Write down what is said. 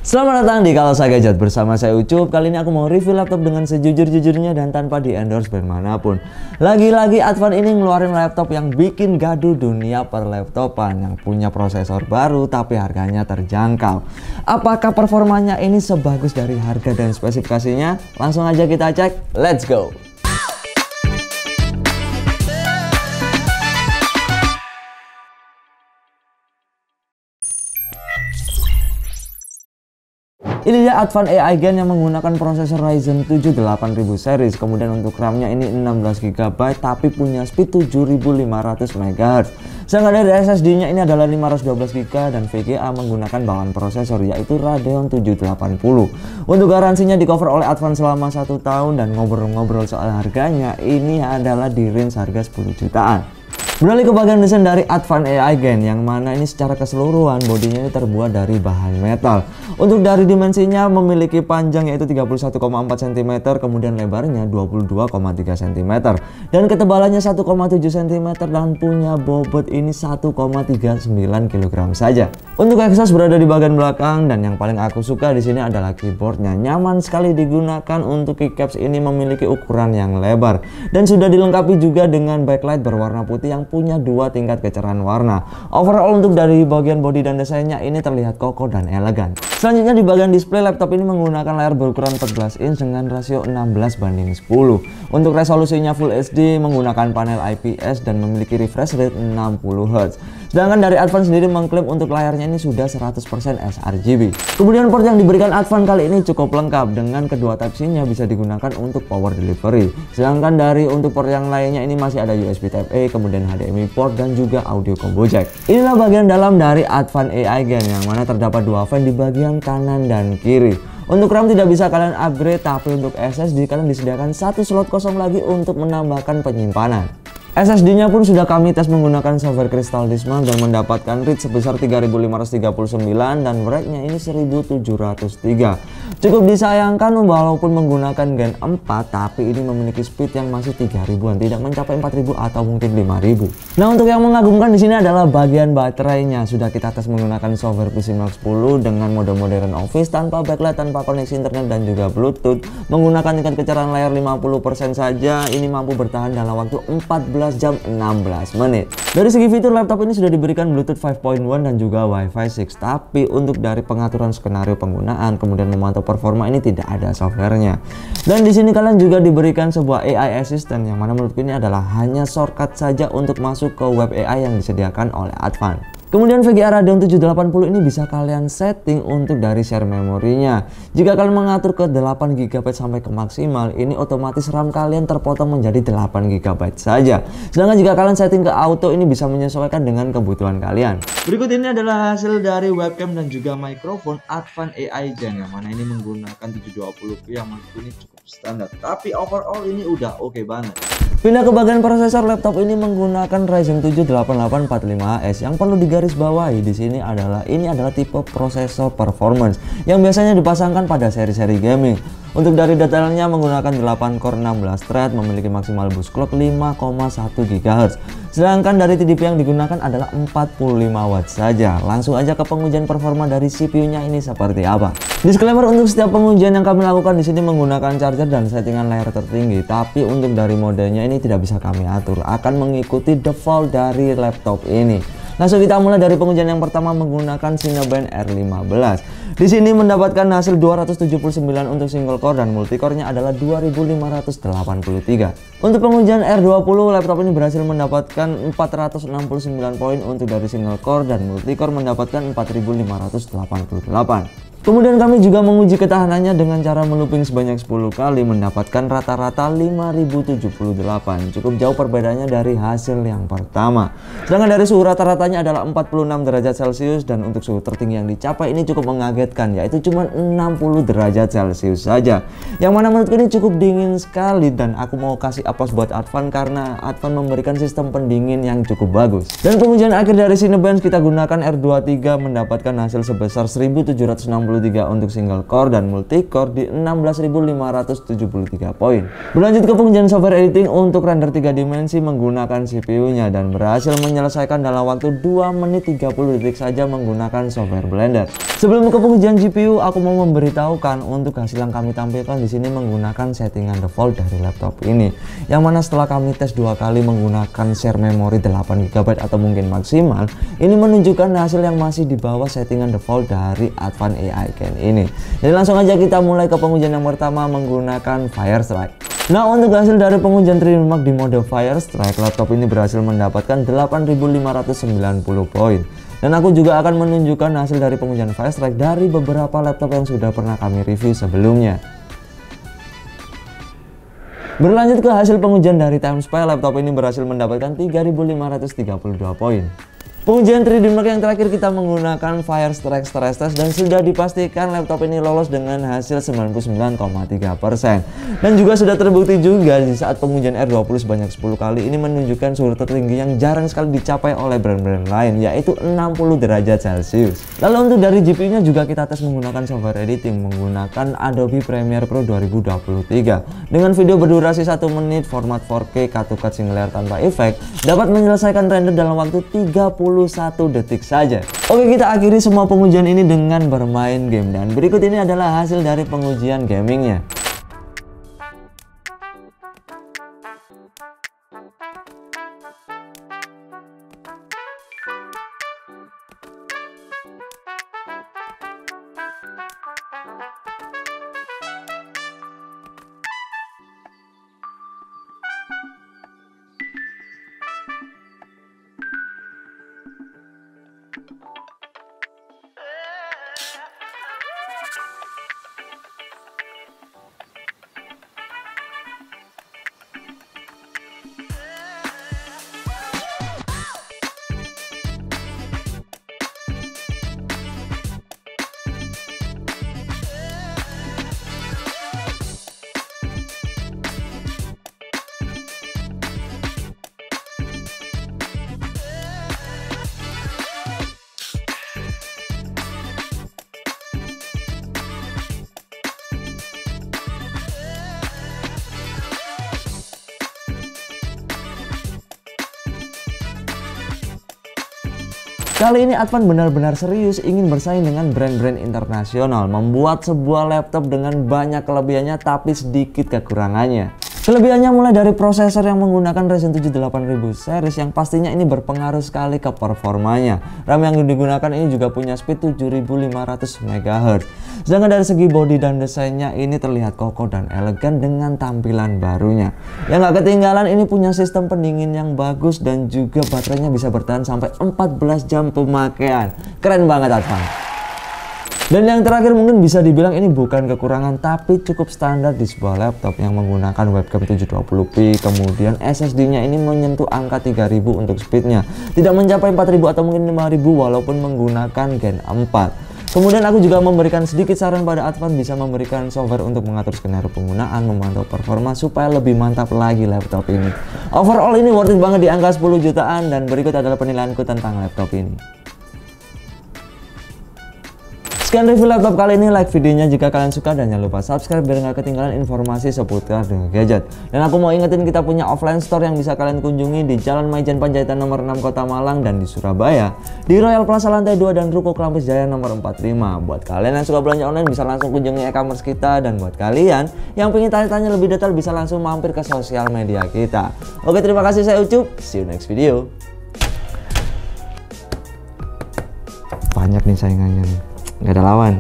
Selamat datang di Kalau Saya Gadget, bersama saya Ucup. Kali ini aku mau review laptop dengan sejujur-jujurnya dan tanpa di endorse brand manapun. Lagi-lagi Advan ini ngeluarin laptop yang bikin gaduh dunia perlaptopan, yang punya prosesor baru tapi harganya terjangkau. Apakah performanya ini sebagus dari harga dan spesifikasinya? Langsung aja kita cek, let's go! Ini dia Advan AI Gen yang menggunakan prosesor Ryzen 7 8000 series. Kemudian untuk RAM-nya ini 16GB tapi punya speed 7500 MHz. Sedangkan dari SSD-nya ini adalah 512GB dan VGA menggunakan bawaan prosesor yaitu Radeon 780. Untuk garansinya di cover oleh Advan selama 1 tahun, dan ngobrol-ngobrol soal harganya, ini adalah di range harga 10 jutaan. Beralih ke bagian desain dari Advan AI Gen, yang mana ini secara keseluruhan bodinya ini terbuat dari bahan metal. Untuk dari dimensinya memiliki panjang yaitu 31,4 cm, kemudian lebarnya 22,3 cm, dan ketebalannya 1,7 cm, dan punya bobot ini 1,39 kg saja. Untuk akses berada di bagian belakang, dan yang paling aku suka di sini adalah keyboardnya. Nyaman sekali digunakan. Untuk keycaps ini memiliki ukuran yang lebar dan sudah dilengkapi juga dengan backlight berwarna putih yang punya 2 tingkat kecerahan warna. Overall untuk dari bagian bodi dan desainnya ini terlihat kokoh dan elegan. Selanjutnya di bagian display, laptop ini menggunakan layar berukuran 14 inch dengan rasio 16:10. Untuk resolusinya Full HD, menggunakan panel IPS dan memiliki refresh rate 60Hz. Sedangkan dari Advan sendiri mengklaim untuk layarnya ini sudah 100% sRGB. Kemudian port yang diberikan Advan kali ini cukup lengkap, dengan kedua Type-C-nya bisa digunakan untuk power delivery. Sedangkan dari untuk port yang lainnya ini masih ada USB Type-A, kemudian HDMI port, dan juga audio combo jack. Inilah bagian dalam dari Advan AI Gen, yang mana terdapat 2 fan di bagian kanan dan kiri. Untuk RAM tidak bisa kalian upgrade, tapi untuk SSD kalian disediakan 1 slot kosong lagi untuk menambahkan penyimpanan. SSD-nya pun sudah kami tes menggunakan software Crystal Disk dan mendapatkan read sebesar 3539 dan write-nya ini 1703. Cukup disayangkan walaupun menggunakan Gen 4, tapi ini memiliki speed yang masih 3000-an, tidak mencapai 4000 atau mungkin 5000. Nah, untuk yang mengagumkan di sini adalah bagian baterainya. Sudah kita tes menggunakan software PCMark 10 dengan mode modern office, tanpa backlight, tanpa koneksi internet dan juga Bluetooth. Menggunakan tingkat kecerahan layar 50% saja, ini mampu bertahan dalam waktu 14 jam 16 menit. Dari segi fitur, laptop ini sudah diberikan Bluetooth 5.1 dan juga Wi-Fi 6, tapi untuk dari pengaturan skenario penggunaan kemudian memantau performa ini tidak ada softwarenya. Dan di sini kalian juga diberikan sebuah AI assistant, yang mana menurutku ini adalah hanya shortcut saja untuk masuk ke web AI yang disediakan oleh Advan. Kemudian VGA Radeon 780 ini bisa kalian setting untuk dari share memorinya. Jika kalian mengatur ke 8GB sampai ke maksimal, ini otomatis RAM kalian terpotong menjadi 8GB saja. Sedangkan jika kalian setting ke auto, ini bisa menyesuaikan dengan kebutuhan kalian. Berikut ini adalah hasil dari webcam dan juga mikrofon Advan AI Gen, yang mana ini menggunakan 720p yang menurutku ini cukup standar. Tapi overall ini udah oke banget. Pindah ke bagian prosesor, laptop ini menggunakan Ryzen 7 8845S. Yang perlu digarisbawahi di sini adalah ini adalah tipe prosesor performance yang biasanya dipasangkan pada seri-seri gaming. Untuk dari detailnya menggunakan 8 core 16 thread, memiliki maksimal boost clock 5,1 GHz. Sedangkan dari TDP yang digunakan adalah 45 watt saja. Langsung aja ke pengujian performa dari CPU-nya ini seperti apa. Disclaimer, untuk setiap pengujian yang kami lakukan di sini menggunakan charger dan settingan layar tertinggi, tapi untuk dari modenya ini tidak bisa kami atur, akan mengikuti default dari laptop ini. Langsung kita mulai dari pengujian yang pertama menggunakan Cinebench R15. Di sini mendapatkan hasil 279 untuk single core dan multicore-nya adalah 2583. Untuk pengujian R20, laptop ini berhasil mendapatkan 469 poin untuk dari single core dan multicore mendapatkan 4588. Kemudian kami juga menguji ketahanannya dengan cara melooping sebanyak 10 kali, mendapatkan rata-rata 5078. Cukup jauh perbedaannya dari hasil yang pertama. Sedangkan dari suhu rata-ratanya adalah 46 derajat Celcius, dan untuk suhu tertinggi yang dicapai ini cukup mengagetkan, yaitu cuma 60 derajat Celcius saja. Yang mana menurutku ini cukup dingin sekali, dan aku mau kasih aplaus buat Advan karena Advan memberikan sistem pendingin yang cukup bagus. Dan pengujian akhir dari Cinebench kita gunakan R23 mendapatkan hasil sebesar 1769 143 untuk single core dan multi core di 16.573 poin. Berlanjut ke pengujian software editing untuk render 3 dimensi menggunakan CPU-nya dan berhasil menyelesaikan dalam waktu 2 menit 30 detik saja menggunakan software Blender. Sebelum ke pengujian GPU, aku mau memberitahukan untuk hasil yang kami tampilkan di sini menggunakan settingan default dari laptop ini. Yang mana setelah kami tes 2 kali menggunakan share memori 8GB atau mungkin maksimal, ini menunjukkan hasil yang masih di bawah settingan default dari Advan AI Gen ini. Jadi langsung aja kita mulai ke pengujian yang pertama menggunakan Firestrike. Nah, untuk hasil dari pengujian 3D Mark di mode Firestrike, laptop ini berhasil mendapatkan 8.590 poin. Dan aku juga akan menunjukkan hasil dari pengujian Firestrike dari beberapa laptop yang sudah pernah kami review sebelumnya. Berlanjut ke hasil pengujian dari Timespy, laptop ini berhasil mendapatkan 3.532 poin. Pengujian 3D Mark yang terakhir kita menggunakan Firestrike stress test dan sudah dipastikan laptop ini lolos dengan hasil 99,3%. Dan juga sudah terbukti juga di saat pengujian R20 sebanyak 10 kali ini menunjukkan suhu tertinggi yang jarang sekali dicapai oleh brand-brand lain, yaitu 60 derajat Celcius. Lalu untuk dari GPU-nya juga kita tes menggunakan software editing menggunakan Adobe Premiere Pro 2023 dengan video berdurasi 1 menit, format 4K, cut to cut single layer tanpa efek, dapat menyelesaikan render dalam waktu 31 detik saja. Oke, kita akhiri semua pengujian ini dengan bermain game dan berikut ini adalah hasil dari pengujian gamingnya. Kali ini Advan benar-benar serius ingin bersaing dengan brand-brand internasional, membuat sebuah laptop dengan banyak kelebihannya tapi sedikit kekurangannya. Kelebihannya mulai dari prosesor yang menggunakan Ryzen 7 8000 series yang pastinya ini berpengaruh sekali ke performanya. RAM yang digunakan ini juga punya speed 7500 MHz. Sedangkan dari segi body dan desainnya ini terlihat kokoh dan elegan dengan tampilan barunya. Yang gak ketinggalan ini punya sistem pendingin yang bagus dan juga baterainya bisa bertahan sampai 14 jam pemakaian. Keren banget Advan. Dan yang terakhir mungkin bisa dibilang ini bukan kekurangan tapi cukup standar di sebuah laptop yang menggunakan webcam 720p, kemudian SSD-nya ini menyentuh angka 3000 untuk speednya, tidak mencapai 4000 atau mungkin 5000 walaupun menggunakan Gen 4. Kemudian aku juga memberikan sedikit saran pada Advan bisa memberikan software untuk mengatur skenario penggunaan, memantau performa supaya lebih mantap lagi laptop ini. Overall ini worth it banget di angka 10 jutaan dan berikut adalah penilaianku tentang laptop ini. Sekian review laptop kali ini, like videonya jika kalian suka dan jangan lupa subscribe biar nggak ketinggalan informasi seputar dunia gadget. Dan aku mau ingetin kita punya offline store yang bisa kalian kunjungi di Jalan Maijen Panjaitan nomor 6 Kota Malang dan di Surabaya, di Royal Plaza lantai 2 dan Ruko Klampus Jaya nomor 45. Buat kalian yang suka belanja online bisa langsung kunjungi e-commerce kita, dan buat kalian yang pengen tanya-tanya lebih detail bisa langsung mampir ke sosial media kita. Oke, terima kasih, saya Ucup, see you next video. Banyak nih saingannya nih, nggak ada lawan.